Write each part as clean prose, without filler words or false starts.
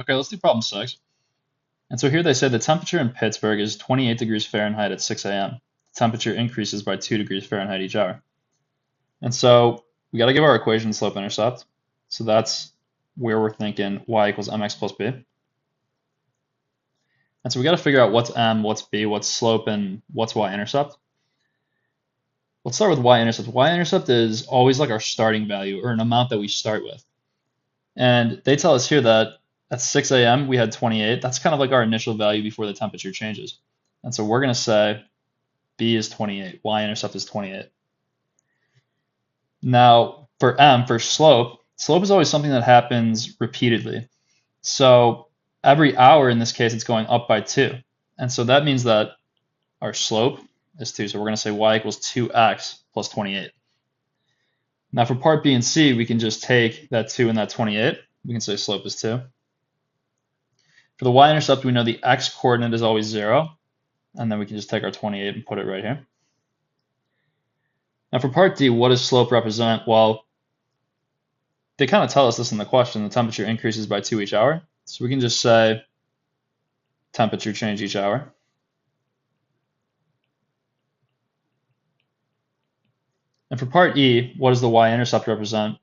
Okay, let's do problem 6. And so here they say the temperature in Pittsburgh is 28 degrees Fahrenheit at 6 a.m. The temperature increases by 2 degrees Fahrenheit each hour. And so we got to give our equation slope-intercept. So that's where we're thinking y equals mx plus b. And so we got to figure out what's m, what's b, what's slope, and what's y-intercept. Let's start with y-intercept. Y-intercept is always like our starting value, or an amount that we start with. And they tell us here that at 6 a.m. we had 28. That's kind of like our initial value before the temperature changes. And so we're going to say b is 28, y-intercept is 28. Now for m, for slope, slope is always something that happens repeatedly. So every hour in this case it's going up by 2. And so that means that our slope is 2. So we're going to say y equals 2x plus 28. Now for part B and C, we can just take that 2 and that 28. We can say slope is 2. For the y-intercept, we know the x-coordinate is always 0. And then we can just take our 28 and put it right here. Now for part D, what does slope represent? Well, they kind of tell us this in the question. The temperature increases by 2 each hour. So we can just say temperature change each hour. And for part E, what does the y-intercept represent?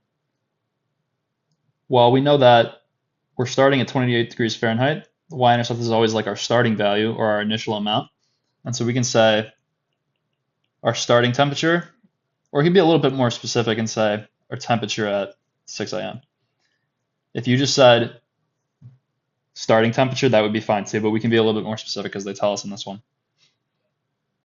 Well, we know that we're starting at 28 degrees Fahrenheit. The y-intercept is always like our starting value or our initial amount. And so we can say our starting temperature, or we can be a little bit more specific and say our temperature at 6 a.m. If you just said starting temperature, that would be fine too, but we can be a little bit more specific because they tell us in this one.